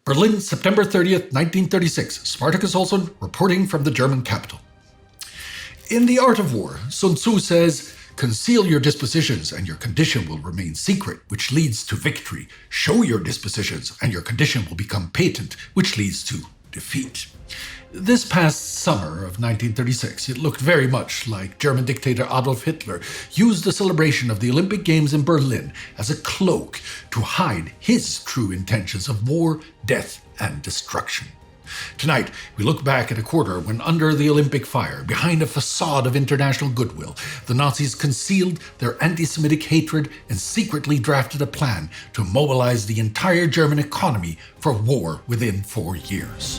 Berlin, September 30th, 1936. Spartacus Olsson reporting from the German capital. In The Art of War, Sun Tzu says, "Conceal your dispositions and your condition will remain secret, which leads to victory. Show your dispositions and your condition will become patent, which leads to defeat." This past summer of 1936, it looked very much like German dictator Adolf Hitler used the celebration of the Olympic Games in Berlin as a cloak to hide his true intentions of war, death, and destruction. Tonight, we look back at a quarter when under the Olympic fire, behind a facade of international goodwill, the Nazis concealed their anti-Semitic hatred and secretly drafted a plan to mobilize the entire German economy for war within 4 years.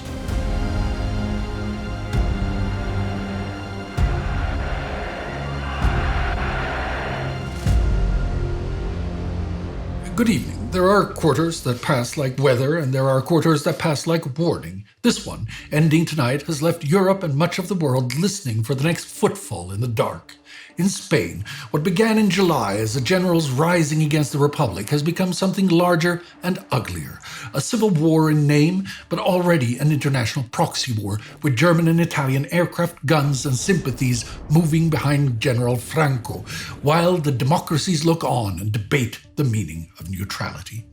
Good evening. There are quarters that pass like weather, and there are quarters that pass like warning. This one, ending tonight, has left Europe and much of the world listening for the next footfall in the dark. In Spain, what began in July as the generals rising against the Republic has become something larger and uglier. A civil war in name, but already an international proxy war, with German and Italian aircraft, guns, and sympathies moving behind General Franco, while the democracies look on and debate the meaning of neutrality.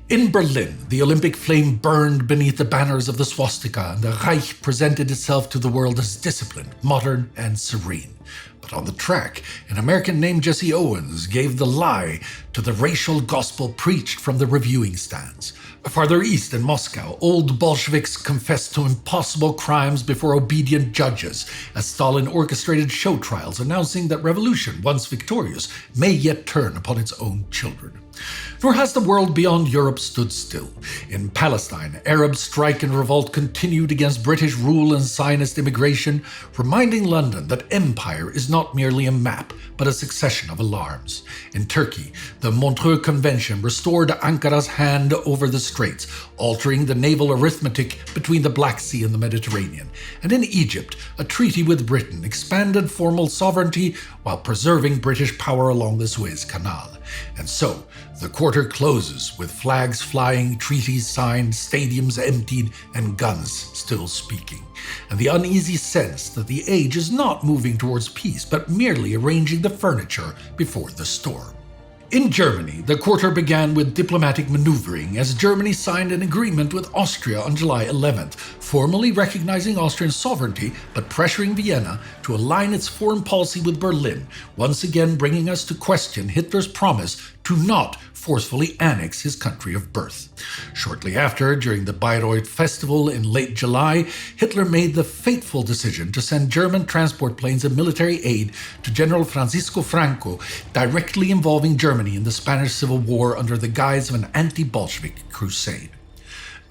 In Berlin, the Olympic flame burned beneath the banners of the swastika, and the Reich presented itself to the world as disciplined, modern, and serene. But on the track, an American named Jesse Owens gave the lie to the racial gospel preached from the reviewing stands. Farther east in Moscow, old Bolsheviks confessed to impossible crimes before obedient judges, as Stalin orchestrated show trials announcing that revolution, once victorious, may yet turn upon its own children. Nor has the world beyond Europe stood still. In Palestine, Arab strike and revolt continued against British rule and Zionist immigration, reminding London that empire is not merely a map, but a succession of alarms. In Turkey, the Montreux Convention restored Ankara's hand over the straits, altering the naval arithmetic between the Black Sea and the Mediterranean. And in Egypt, a treaty with Britain expanded formal sovereignty while preserving British power along the Suez Canal. And so, the quarter closes with flags flying, treaties signed, stadiums emptied, and guns still speaking. And the uneasy sense that the age is not moving towards peace, but merely arranging the furniture before the storm. In Germany, the quarter began with diplomatic maneuvering as Germany signed an agreement with Austria on July 11th, formally recognizing Austrian sovereignty but pressuring Vienna to align its foreign policy with Berlin, once again bringing us to question Hitler's promise to not forcefully annex his country of birth. Shortly after, during the Bayreuth Festival in late July, Hitler made the fateful decision to send German transport planes and military aid to General Francisco Franco, directly involving Germany in the Spanish Civil War under the guise of an anti-Bolshevik crusade.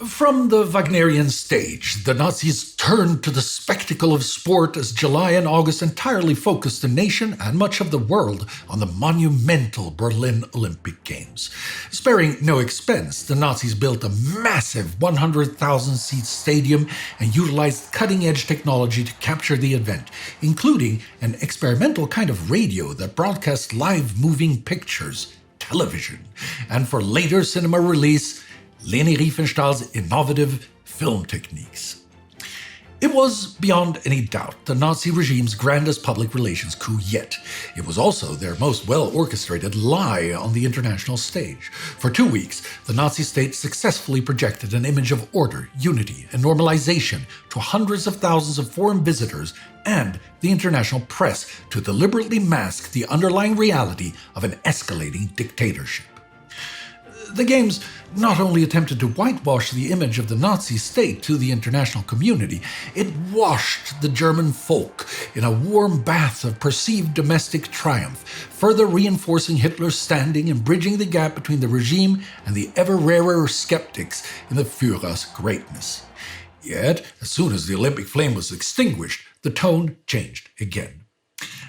From the Wagnerian stage, the Nazis turned to the spectacle of sport as July and August entirely focused the nation and much of the world on the monumental Berlin Olympic Games. Sparing no expense, the Nazis built a massive 100,000-seat stadium and utilized cutting-edge technology to capture the event, including an experimental kind of radio that broadcast live moving pictures, television, and for later cinema release, Leni Riefenstahl's innovative film techniques. It was, beyond any doubt, the Nazi regime's grandest public relations coup yet. It was also their most well-orchestrated lie on the international stage. For 2 weeks, the Nazi state successfully projected an image of order, unity, and normalization to hundreds of thousands of foreign visitors and the international press to deliberately mask the underlying reality of an escalating dictatorship. The Games not only attempted to whitewash the image of the Nazi state to the international community, it washed the German folk in a warm bath of perceived domestic triumph, further reinforcing Hitler's standing and bridging the gap between the regime and the ever rarer skeptics in the Führer's greatness. Yet, as soon as the Olympic flame was extinguished, the tone changed again.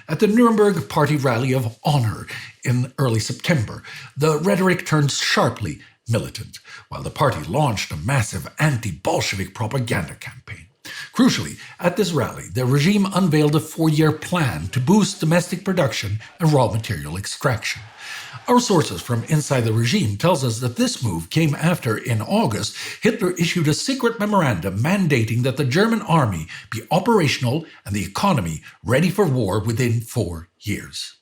At the Nuremberg Party Rally of Honor in early September, the rhetoric turned sharply militant, while the party launched a massive anti-Bolshevik propaganda campaign. Crucially, at this rally, the regime unveiled a 4-year plan to boost domestic production and raw material extraction. Our sources from inside the regime tells us that this move came after, in August, Hitler issued a secret memorandum mandating that the German army be operational and the economy ready for war within 4 years.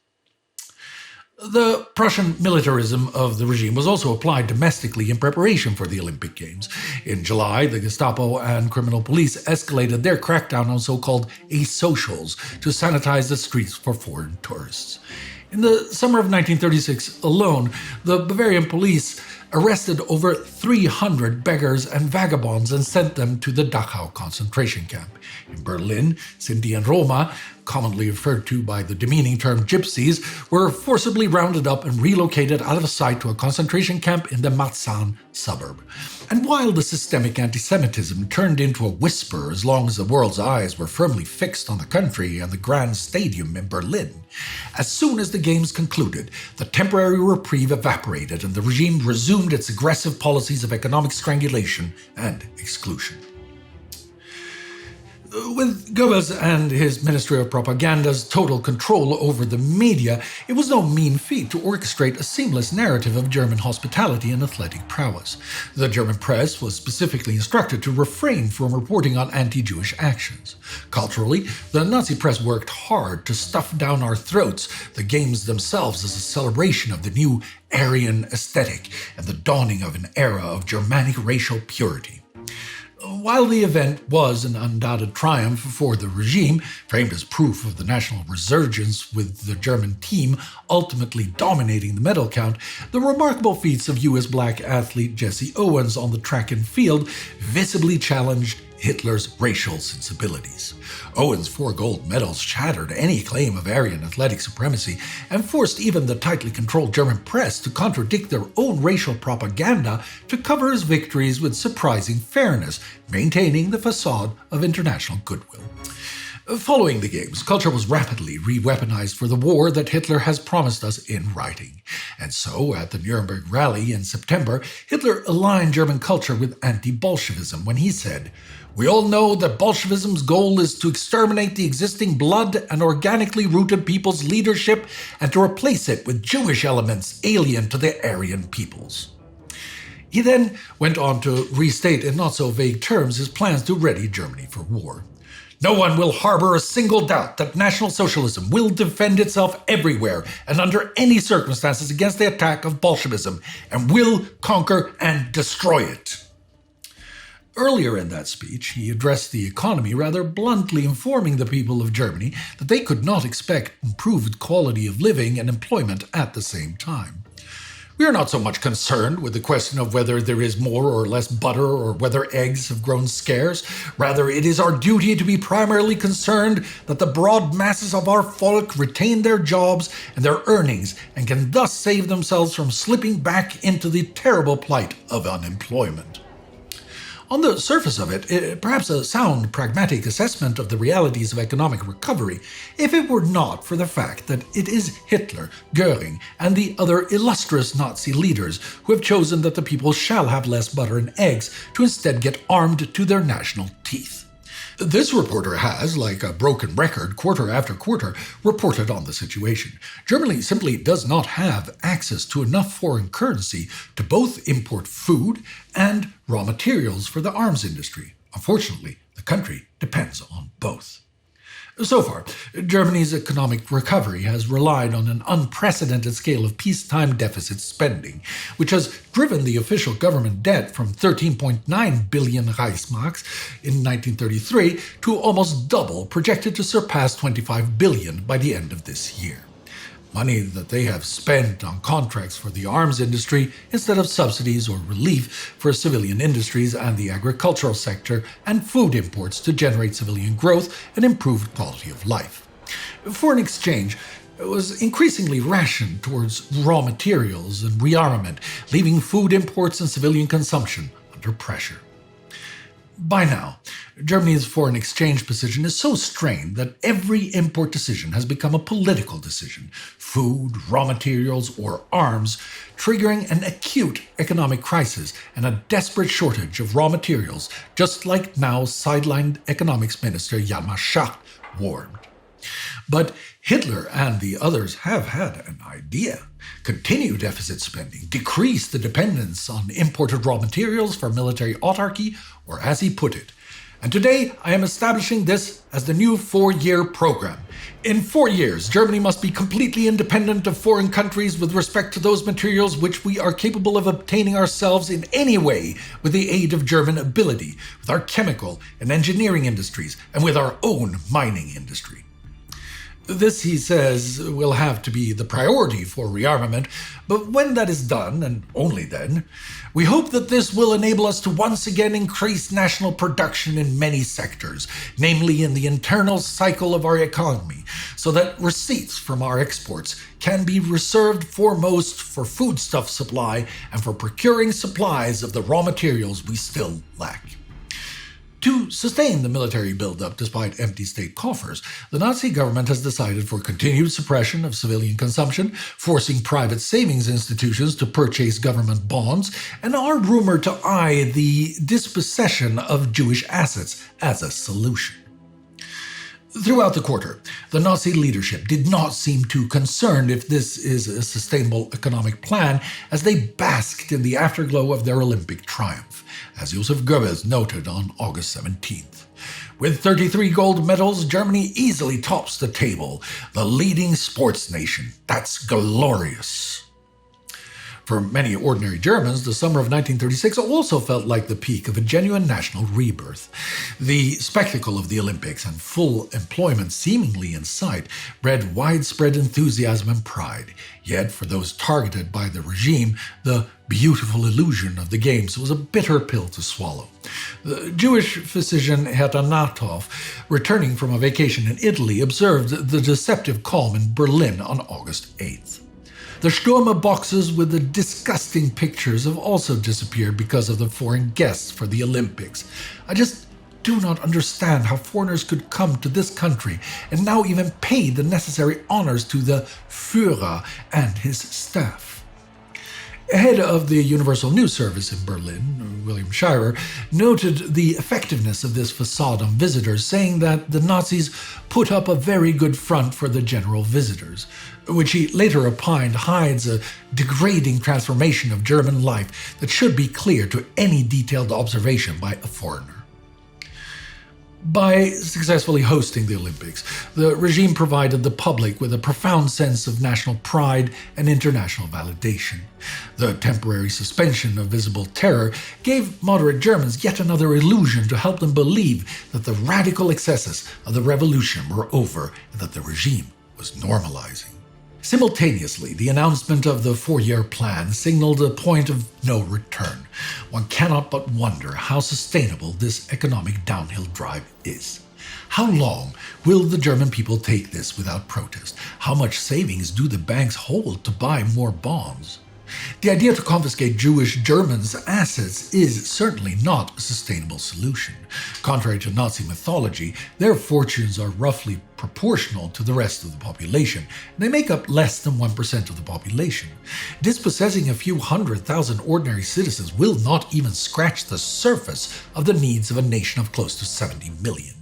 The Prussian militarism of the regime was also applied domestically in preparation for the Olympic Games. In July, the Gestapo and criminal police escalated their crackdown on so-called asocials to sanitize the streets for foreign tourists. In the summer of 1936 alone, the Bavarian police arrested over 300 beggars and vagabonds and sent them to the Dachau concentration camp. In Berlin, Sinti and Roma, commonly referred to by the demeaning term gypsies, were forcibly rounded up and relocated out of sight to a concentration camp in the Marzahn suburb. And while the systemic anti-Semitism turned into a whisper as long as the world's eyes were firmly fixed on the country and the Grand Stadium in Berlin, as soon as the games concluded, the temporary reprieve evaporated and the regime resumed its aggressive policies of economic strangulation and exclusion. With Goebbels and his Ministry of Propaganda's total control over the media, it was no mean feat to orchestrate a seamless narrative of German hospitality and athletic prowess. The German press was specifically instructed to refrain from reporting on anti-Jewish actions. Culturally, the Nazi press worked hard to stuff down our throats the games themselves as a celebration of the new Aryan aesthetic and the dawning of an era of Germanic racial purity. While the event was an undoubted triumph for the regime, framed as proof of the national resurgence with the German team ultimately dominating the medal count, the remarkable feats of U.S. black athlete Jesse Owens on the track and field visibly challenged Hitler's racial sensibilities. Owens' 4 gold medals shattered any claim of Aryan athletic supremacy and forced even the tightly controlled German press to contradict their own racial propaganda to cover his victories with surprising fairness, maintaining the facade of international goodwill. Following the games, culture was rapidly re-weaponized for the war that Hitler has promised us in writing. And so, at the Nuremberg rally in September, Hitler aligned German culture with anti-Bolshevism when he said, "We all know that Bolshevism's goal is to exterminate the existing blood and organically rooted people's leadership and to replace it with Jewish elements alien to the Aryan peoples." He then went on to restate in not-so-vague terms his plans to ready Germany for war. "No one will harbor a single doubt that National Socialism will defend itself everywhere and under any circumstances against the attack of Bolshevism and will conquer and destroy it." Earlier in that speech, he addressed the economy rather bluntly, informing the people of Germany that they could not expect improved quality of living and employment at the same time. "We are not so much concerned with the question of whether there is more or less butter or whether eggs have grown scarce. Rather, it is our duty to be primarily concerned that the broad masses of our folk retain their jobs and their earnings and can thus save themselves from slipping back into the terrible plight of unemployment." On the surface of it, perhaps a sound, pragmatic assessment of the realities of economic recovery, if it were not for the fact that it is Hitler, Goering, and the other illustrious Nazi leaders who have chosen that the people shall have less butter and eggs to instead get armed to their national teeth. This reporter has, like a broken record, quarter after quarter, reported on the situation. Germany simply does not have access to enough foreign currency to both import food and raw materials for the arms industry. Unfortunately, the country depends on both. So far, Germany's economic recovery has relied on an unprecedented scale of peacetime deficit spending, which has driven the official government debt from 13.9 billion Reichsmarks in 1933 to almost double, projected to surpass 25 billion by the end of this year. Money that they have spent on contracts for the arms industry instead of subsidies or relief for civilian industries and the agricultural sector and food imports to generate civilian growth and improved quality of life. Foreign exchange was increasingly rationed towards raw materials and rearmament, leaving food imports and civilian consumption under pressure. By now, Germany's foreign exchange position is so strained that every import decision has become a political decision, food, raw materials, or arms, triggering an acute economic crisis and a desperate shortage of raw materials, just like now sidelined economics minister Hjalmar Schacht warned. But Hitler and the others have had an idea. Continue deficit spending, decrease the dependence on imported raw materials for military autarky, or as he put it. And today I am establishing this as the new 4-year program. In 4 years, Germany must be completely independent of foreign countries with respect to those materials which we are capable of obtaining ourselves in any way with the aid of German ability, with our chemical and engineering industries, and with our own mining industry. This, he says, will have to be the priority for rearmament, but when that is done, and only then, we hope that this will enable us to once again increase national production in many sectors, namely in the internal cycle of our economy, so that receipts from our exports can be reserved foremost for foodstuff supply and for procuring supplies of the raw materials we still lack. To sustain the military buildup despite empty state coffers, the Nazi government has decided for continued suppression of civilian consumption, forcing private savings institutions to purchase government bonds, and are rumored to eye the dispossession of Jewish assets as a solution. Throughout the quarter, the Nazi leadership did not seem too concerned if this is a sustainable economic plan, as they basked in the afterglow of their Olympic triumph, as Joseph Goebbels noted on August 17th. With 33 gold medals, Germany easily tops the table, the leading sports nation. That's glorious. For many ordinary Germans, the summer of 1936 also felt like the peak of a genuine national rebirth. The spectacle of the Olympics and full employment seemingly in sight bred widespread enthusiasm and pride. Yet, for those targeted by the regime, the beautiful illusion of the Games was a bitter pill to swallow. The Jewish physician Herta Natov, returning from a vacation in Italy, observed the deceptive calm in Berlin on August 8th. The Stürmer boxes with the disgusting pictures have also disappeared because of the foreign guests for the Olympics. I just do not understand how foreigners could come to this country and now even pay the necessary honors to the Führer and his staff. Head of the Universal News Service in Berlin, William Shirer, noted the effectiveness of this facade on visitors, saying that the Nazis put up a very good front for the general visitors, which he later opined hides a degrading transformation of German life that should be clear to any detailed observation by a foreigner. By successfully hosting the Olympics, the regime provided the public with a profound sense of national pride and international validation. The temporary suspension of visible terror gave moderate Germans yet another illusion to help them believe that the radical excesses of the revolution were over and that the regime was normalizing. Simultaneously, the announcement of the 4-year plan signaled a point of no return. One cannot but wonder how sustainable this economic downhill drive is. How long will the German people take this without protest? How much savings do the banks hold to buy more bonds? The idea to confiscate Jewish Germans' assets is certainly not a sustainable solution. Contrary to Nazi mythology, their fortunes are roughly proportional to the rest of the population, and they make up less than 1% of the population. Dispossessing a few 100,000 ordinary citizens will not even scratch the surface of the needs of a nation of close to 70 million.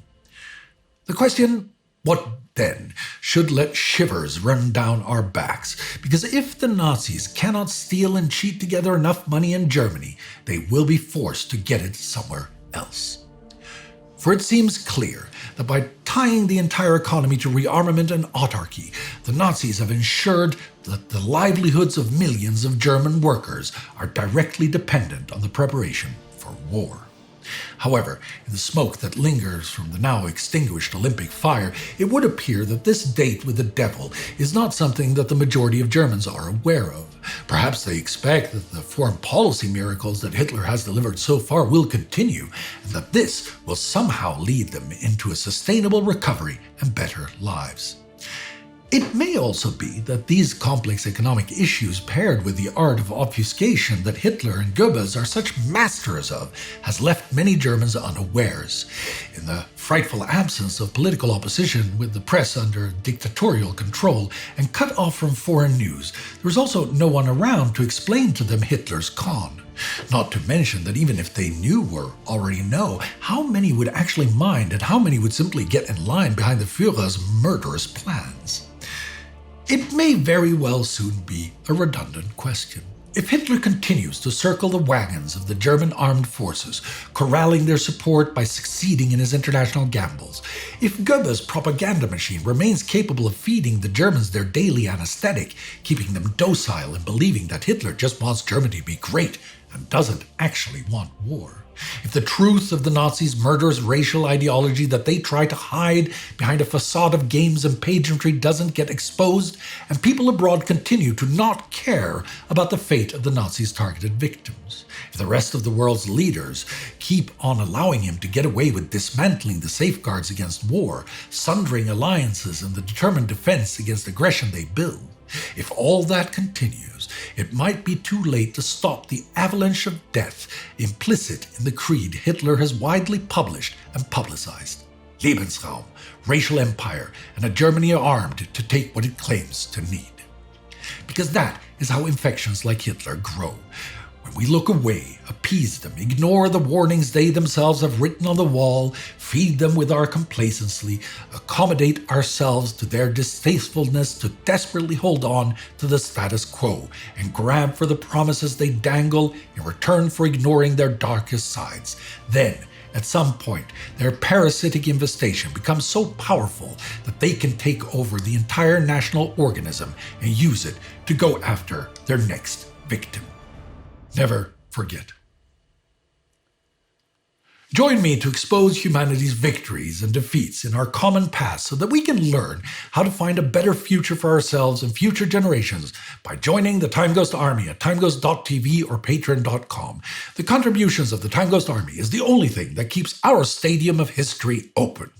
The question, what then, should let shivers run down our backs, because if the Nazis cannot steal and cheat together enough money in Germany, they will be forced to get it somewhere else. For it seems clear that by tying the entire economy to rearmament and autarky, the Nazis have ensured that the livelihoods of millions of German workers are directly dependent on the preparation for war. However, in the smoke that lingers from the now extinguished Olympic fire, it would appear that this date with the devil is not something that the majority of Germans are aware of. Perhaps they expect that the foreign policy miracles that Hitler has delivered so far will continue, and that this will somehow lead them into a sustainable recovery and better lives. It may also be that these complex economic issues, paired with the art of obfuscation that Hitler and Goebbels are such masters of, has left many Germans unawares. In the frightful absence of political opposition, with the press under dictatorial control and cut off from foreign news, there was also no one around to explain to them Hitler's con. Not to mention that even if they knew or already know, how many would actually mind and how many would simply get in line behind the Führer's murderous plans? It may very well soon be a redundant question. If Hitler continues to circle the wagons of the German armed forces, corralling their support by succeeding in his international gambles, if Goebbels' propaganda machine remains capable of feeding the Germans their daily anesthetic, keeping them docile and believing that Hitler just wants Germany to be great and doesn't actually want war, if the truth of the Nazis' murderous racial ideology that they try to hide behind a facade of games and pageantry doesn't get exposed, and people abroad continue to not care about the fate of the Nazis' targeted victims, if the rest of the world's leaders keep on allowing him to get away with dismantling the safeguards against war, sundering alliances, and the determined defense against aggression they build, if all that continues, it might be too late to stop the avalanche of death implicit in the creed Hitler has widely published and publicized. Lebensraum, racial empire, and a Germany armed to take what it claims to need. Because that is how infections like Hitler grow. When we look away, appease them, ignore the warnings they themselves have written on the wall, feed them with our complacency, accommodate ourselves to their distastefulness to desperately hold on to the status quo, and grab for the promises they dangle in return for ignoring their darkest sides, then, at some point, their parasitic infestation becomes so powerful that they can take over the entire national organism and use it to go after their next victim. Never forget. Join me to expose humanity's victories and defeats in our common past so that we can learn how to find a better future for ourselves and future generations by joining the Time Ghost Army at timeghost.tv or patreon.com. The contributions of the Time Ghost Army is the only thing that keeps our stadium of history open.